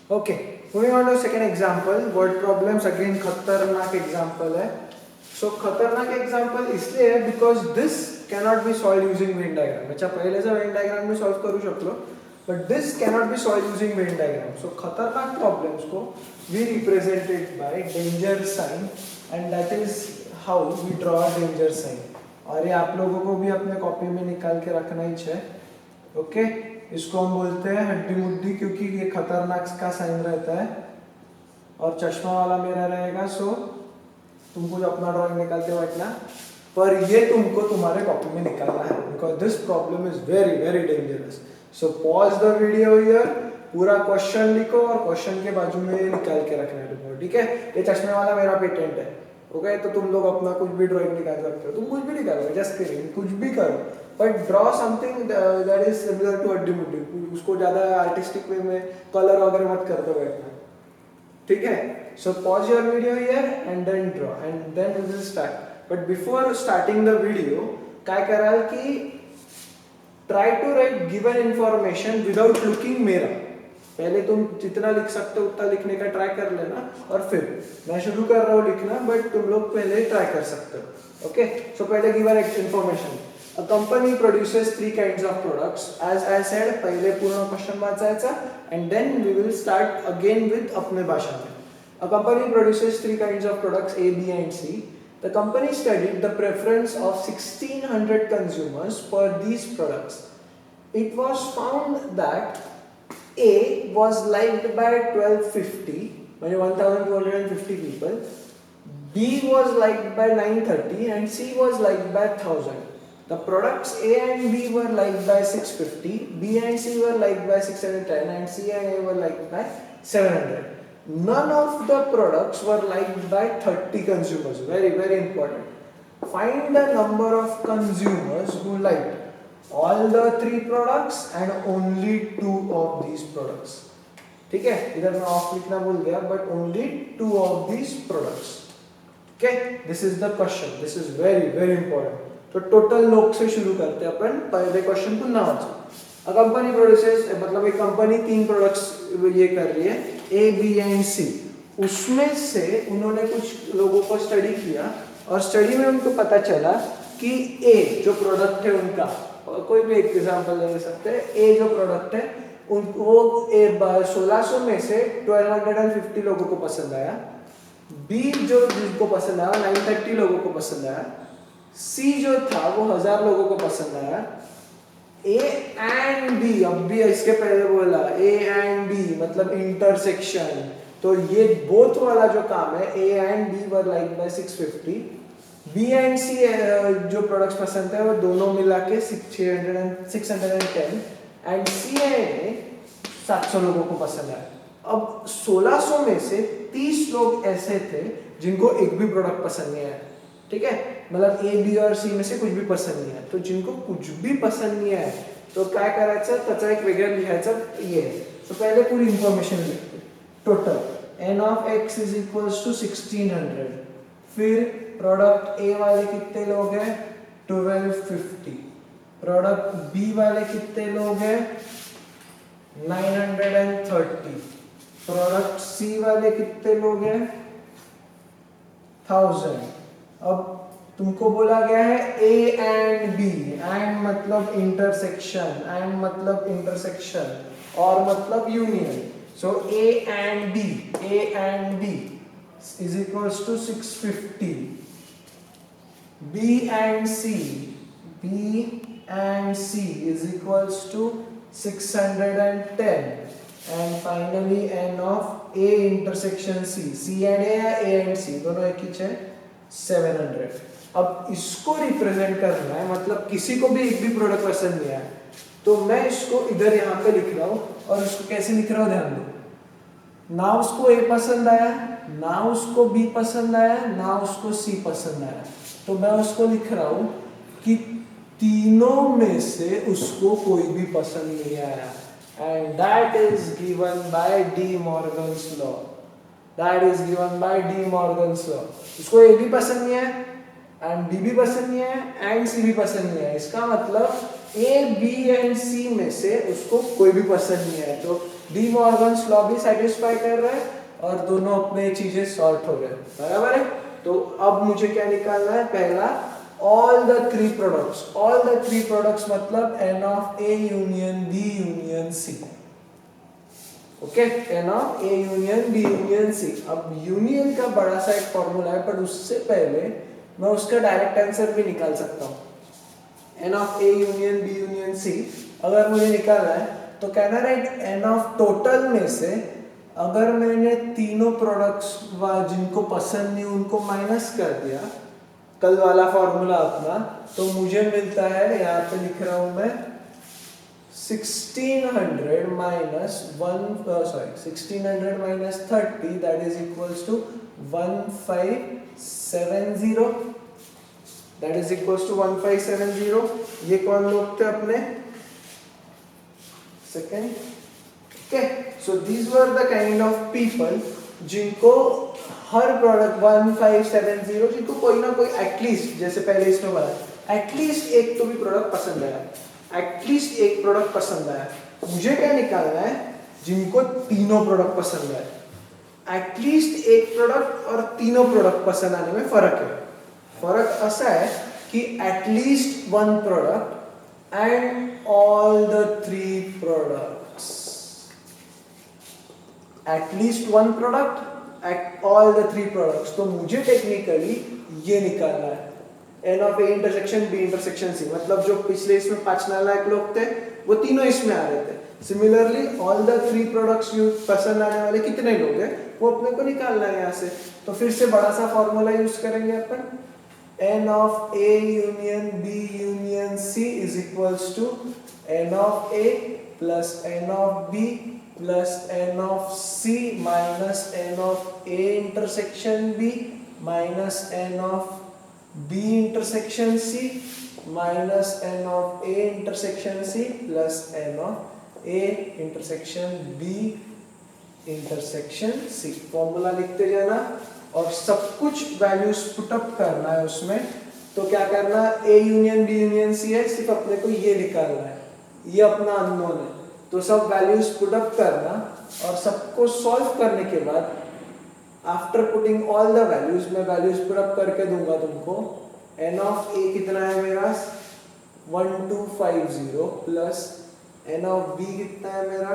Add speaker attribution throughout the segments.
Speaker 1: Okay, moving on to second example, word problems again खतरनाक example है. So खतरनाक example इसलिए है because this cannot be solve using Venn diagram. याच्या पहिलेचा वेन डायग्राम मी सॉल्व करू शकलो, but this cannot be solve using Venn diagram. So खतरनाक प्रॉब्लम्स को we represented by danger sign, and that is how we draw danger sign. और ये आप लोगों को भी अपने कॉपी में निकाल के रखना ही है. ओके, इसको हम बोलते हैं हड्डी मुड्डी, क्योंकि ये खतरनाक का साइन रहता है और चश्मा वाला मेरा रहेगा. सो तुमको जो अपना ड्राइंग निकालते हो बैठना, पर ये तुमको तुम्हारे कॉपी में निकालना है because this problem is very very dangerous. So pause the video here, पूरा क्वेश्चन लिखो और क्वेश्चन के बाजू में निकाल के रखना है तुमको. ठीक है, ये चश्मे वाला मेरा पेटेंट है. ओके, तो तुम लोग अपना कुछ भी ड्राइंग निकाल सकते हो, तुम कुछ भी निकालो, जस्ट किडिंग, कुछ भी करो, but draw something that is similar to हड्डी मुड्डी. उसको ज्यादा आर्टिस्टिक वे में कलर वगैरह मत करते बैठना. ठीक है, so pause your video here and then draw and then we will start. But before starting the video काय कराल की try to write given information without looking mirror. पहले तुम जितना लिख सकते हो उतना लिखने का ट्राई कर लेना, और फिर मैं शुरू कर रहा हूँ लिखना, बट तुम लोग पहले ट्राई कर सकते हो. ओके, सो पहले given information. A company produces three kinds of products. As I said, पहले पूर्ण क्वेश्चन वाचायचा and then we will start again with अपने भाषा में. A company produces three kinds of products A, B and C. The company studied the preference of 1600 consumers for these products. It was found that A was liked by 1250, meaning 1250 people. B was liked by 930 and C was liked by 1000. The products A and B were liked by 650, B and C were liked by 610 and C and A were liked by 700. None of the products were liked by 30 consumers. Very very important. Find the number of consumers who liked all the three products and only two of these products. ठीक है, इधर मैं of लिखना भूल गया, but only two of these products. Okay, this is the question. This is very very important. तो total लोग से शुरू करते हैं अपन. पहले क्वेश्चन को ना वाचो. अ कंपनी प्रोड्यूसेस, मतलब एक कंपनी तीन प्रोडक्ट्स ये कर रही है ए, बी एंड सी. उसमें से उन्होंने कुछ लोगों को स्टडी किया और स्टडी में उनको पता चला कि ए जो प्रोडक्ट है उनका, कोई भी एक एग्जांपल ले सकते हैं, ए जो प्रोडक्ट है उनको 1600 में से 1250 लोगों को पसंद आया. बी जो जिनको पसंद आया 930 लोगों को पसंद आया. सी जो था वो 1000 लोगों को पसंद आया. ए एंड बी, अब भी इसके पहले बोला ए एंड बी मतलब इंटरसेक्शन, तो ये बोथ वाला जो काम है A and B were like by 650. B and C जो प्रोडक्ट्स पसंद है वो दोनों मिला के 610 एंड सी एंड ए 700 लोगों को पसंद आया. अब 1600 में से 30 लोग ऐसे थे जिनको एक भी प्रोडक्ट पसंद नहीं आया. ठीक है, मतलब ए, बी और सी में से कुछ भी पसंद नहीं है. तो जिनको कुछ भी पसंद नहीं आहे तो काय करायचं, त्याचा एक वेगळं लिहायचं ये. तो पहले पूरी इंफॉर्मेशन लिखते. Total n of x is equals to 1600. फिर प्रोडक्ट ए वाले कितने लोग हैं 1250. प्रोडक्ट बी वाले कितने लोग हैं 930. प्रोडक्ट सी वाले कितने लोग हैं 1000. अब तुमको बोला गया है ए एंड बी, एंड मतलब इंटरसेक्शन, एंड मतलब इंटरसेक्शन और मतलब union. So A and B is equals to 650. B and C is equals to 610. And finally n of A intersection C and A and C दोनों एक ही है 700. अब इसको represent करना है, मतलब किसी को भी एक भी प्रोडक्ट पसंद नहीं आया तो मैं इसको इधर यहाँ पे लिख रहा हूँ. और इसको कैसे लिख रहा हूँ ध्यान दो. ना उसको ए पसंद आया, ना उसको बी पसंद आया, ना उसको सी पसंद आया, तो मैं उसको लिख रहा हूँ कि तीनों में से उसको कोई भी पसंद नहीं आया. And that is given by D Morgan's law. That is given by D Morgan's law. उसको A भी पसंद नहीं है, and B भी पसंद नहीं है, and C भी पसंद नहीं है. इसका मतलब A, B and C में से उसको कोई भी पसंद नहीं है. तो डी मॉर्गन्स लॉ भी सेटिस्फाई कर रहा है और दोनों अपने चीजें सॉल्व हो गए, बराबर है। तो अब मुझे क्या निकालना है, पहला all the three products मतलब n of A union B union C, okay, n of A union B union C। अब यूनियन का बड़ा सा एक फॉर्मूला है, पर उससे पहले मैं उसका डायरेक्ट आंसर भी निकाल सकता हूँ। n of A union B union C अगर मुझे निकालना है तो कहना राइट n of टोटल में से अगर मैंने तीनों प्रोडक्ट्स जिनको पसंद नहीं उनको माइनस कर दिया, कल वाला फॉर्मूला अपना, तो मुझे मिलता है, यहाँ पे लिख रहा हूं मैं 1600 minus 1600 minus 30 that is equals to 1570, that is equals to 1570। ये कौन लोग थे अपने, second, okay. So these were the kind of people जिनको हर प्रोडक्ट 1570, जिनको कोई ना कोई एटलीस्ट, जैसे पहले इसमें बोला एटलीस्ट एक तो भी प्रोडक्ट पसंद आया, एटलीस्ट एक प्रोडक्ट पसंद आया। मुझे क्या निकालना है, जिनको तीनों प्रोडक्ट पसंद आए। एटलीस्ट एक प्रोडक्ट और तीनों प्रोडक्ट पसंद आने में फर्क है। फर्क ऐसा है कि at least one product and all the three products, at least one product at all the three products। तो मुझे टेक्निकली ये निकालना है n of A intersection B intersection C, मतलब जो पिछले इसमें 5 नालायक लोग थे वो तीनों इसमें आ रहे थे। Similarly all the three products पसंद आने वाले कितने लोग हैं वो अपने को निकालना है यहाँ से। तो फिर से बड़ा सा फॉर्मूला यूज करेंगे अपन, n of A union B union C is equals to n of A plus n of B plus n of C minus n of A intersection B minus n of B intersection C minus n of A intersection C plus n of A intersection B intersection C। Formula लिखते जाना और सब कुछ values put up करना है उसमें। तो क्या करना, A union B union C है, सिर्फ अपने को ये निकालना है, ये अपना अननोन है। तो सब वैल्यूज पुट अप करना और सबको सॉल्व करने के बाद after putting all the values, मैं वैल्यूज पुट अप करके दूंगा तुमको। n of A कितना है मेरा 1250 प्लस n of B कितना है मेरा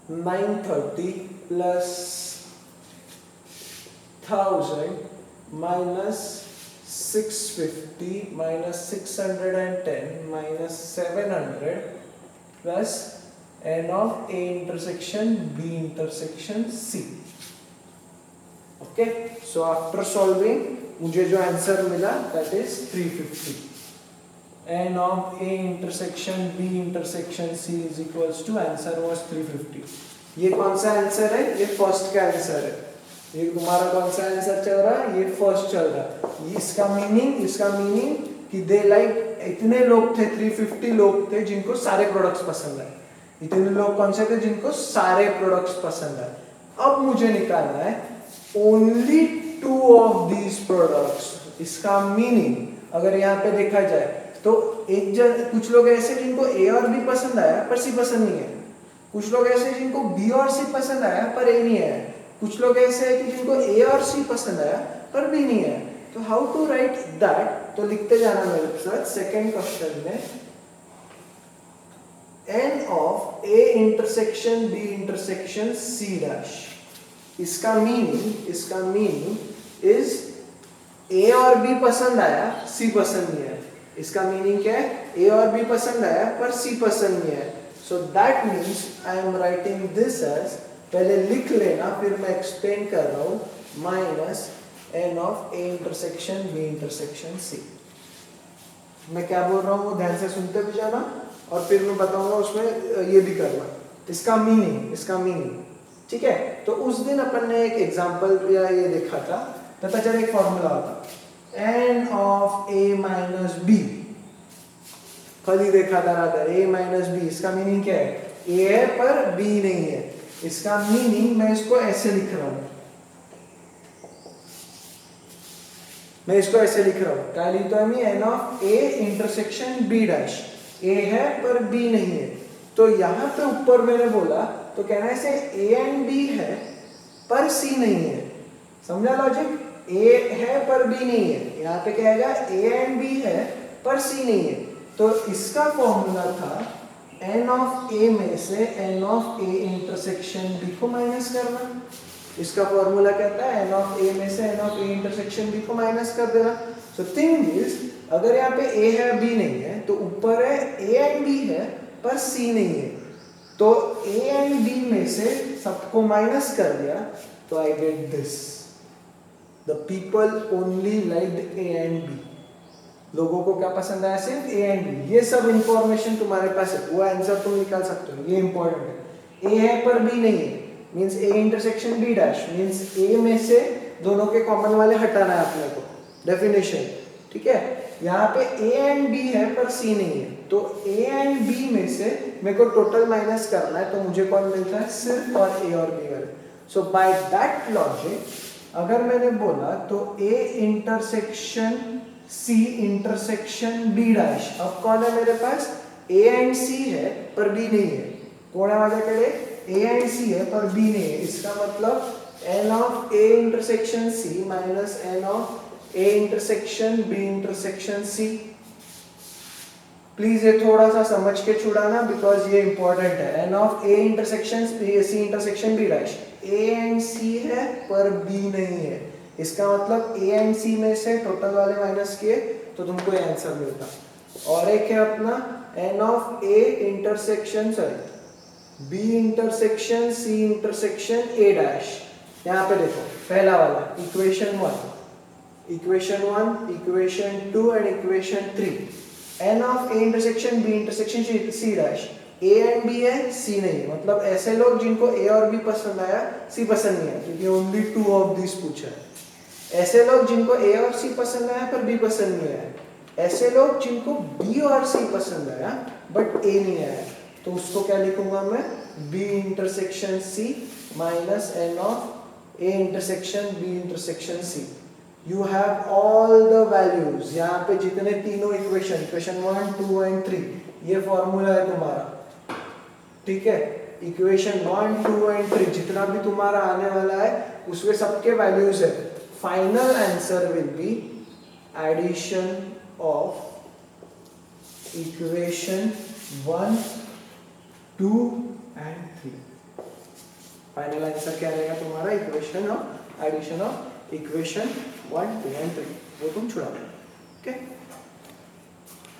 Speaker 1: 930 plus 1000 minus 650 minus 610 minus 700 plus n of A intersection B intersection C। Okay, so after solving मुझे जो आंसर मिला that is 350। n of A intersection B intersection C is equals to answer was 350। ये कौन सा answer है, ये first का answer है। ये तुम्हारा कौन सा आंसर चल रहा है, ये फर्स्ट चल रहा है। इसका मीनिंग कि दे लाइक, इतने लोग थे 350 लोग थे जिनको सारे प्रोडक्ट्स पसंद आए। इतने लोग कौन से थे जिनको सारे प्रोडक्ट्स पसंद आए। अब मुझे निकालना है ओनली 2 ऑफ दीज प्रोडक्ट्स। इसका मीनिंग अगर यहाँ पे देखा जाए तो कुछ लोग ऐसे जिनको A और B पसंद आया पर C पसंद नहीं है, कुछ लोग ऐसे जिनको B और C पसंद आया पर A नहीं है, कुछ लोग ऐसे है कि जिनको A और C पसंद आया पर B नहीं है। तो हाउ टू राइट दैट, तो लिखते जाना मेरे साथ। सेकेंड क्वेश्चन में n of A intersection B intersection C dash, इसका मीनिंग इज A और B पसंद आया C पसंद नहीं है। इसका मीनिंग क्या है, A और B पसंद आया पर C पसंद नहीं है। So that means I am writing this as, पहले लिख लेना फिर मैं एक्सप्लेन कर रहा हूं, minus n of A intersection B intersection C। मैं क्या बोल रहा हूँ ध्यान से सुनते भी जाना और फिर मैं बताऊंगा उसमें ये भी करना। इसका मीनिंग ठीक है। तो उस दिन अपन ने एक एग्जांपल या ये देखा था, पता चला एक फॉर्मूला होता n of A minus B, कल ही देखा था राधा A minus B। इसका मीनिंग क्या है, A है पर B नहीं है। इसका मीनिंग मैं इसको ऐसे लिख रहा हूं, क्या लिखता हूं मैं, n of A intersection B dash। A है पर B नहीं है। तो यहाँ पे ऊपर मैंने बोला तो कहना है से ए एंड बी है पर सी नहीं है। समझा लॉजिक? ए है पर बी नहीं है। यहाँ पे क्या आएगा, ए एंड बी है पर सी नहीं है। तो इसका फॉर्मूला था एन ऑफ ए में से N of A intersection B को माइनस करना। इसका फॉर्मूला कहता है एन ऑफ ए में से N of A intersection B को माइनस कर देना। सो थिंग इज, अगर यहाँ पे ए है बी नहीं है तो ऊपर है ए एंड बी है पर सी नहीं है। तो ए एंड बी में से सबको माइनस कर दिया तो I get this, the people only like A and B. लोगों को क्या पसंद आया, सिर्फ ए एंड बी। ये सब इंफॉर्मेशन तुम्हारे पास है, वो आंसर तुम निकाल सकते हो, ये इंपॉर्टेंट है। ए है पर बी नहीं है means A intersection B dash, means A में से दोनों के कॉमन वाले हटाना है अपने को, डेफिनेशन। ठीक है, यहाँ पे ए एंड बी है पर सी नहीं है, तो ए एंड बी में से मेरे को टोटल माइनस करना है, तो मुझे कौन मिलता है, सिर्फ और ए और बी वाले। सो बाय दैट लॉजिक अगर मैंने बोला तो A intersection C intersection B dash, अब कौन है मेरे पास, ए एंड सी है पर बी नहीं है। कौन है माझ्याकडे, ए एंड सी है पर बी नहीं है। इसका मतलब n of A intersection C minus N of A intersection B intersection C. Please ये थोड़ा सा समझ के छुड़ाना बिकॉज ये इंपॉर्टेंट है। N of A intersection C intersection B dash, A and C है पर बी नहीं है। इसका मतलब ए एंड सी में से टोटल वाले माइनस किए तो तुमको ये आंसर मिलता। और एक है अपना N of A intersection sorry B intersection C intersection A dash. यहाँ पे देखो पहला वाला equation 1, equation 1, equation 2 and equation 3। N of A intersection B intersection C dash, A and B है सी नहीं है। मतलब ऐसे लोग जिनको ए और बी पसंद आया सी पसंद नहीं आया क्योंकि ओनली 2 ऑफ दिस पूछा है। ऐसे लोग जिनको ए और सी पसंद आया पर बी पसंद नहीं आया। ऐसे लोग जिनको बी और सी पसंद आया बट ए नहीं आया, तो उसको क्या लिखूंगा मैं, B intersection C minus N of A intersection B intersection C. You have all the values, यहाँ पे जितने तीनों इक्वेशन 1, 2 एंड 3, ये फॉर्मूला है तुम्हारा। ठीक है, इक्वेशन 1, 2 एंड 3 जितना भी तुम्हारा आने वाला है उसमें सबके वैल्यूज है। Final answer will be addition of equation 1, 2 and 3। Final answer क्या रहेगा तुम्हारा, equation of addition of equation 1, 2 and 3। वो तुम छुड़ा दो। ओके।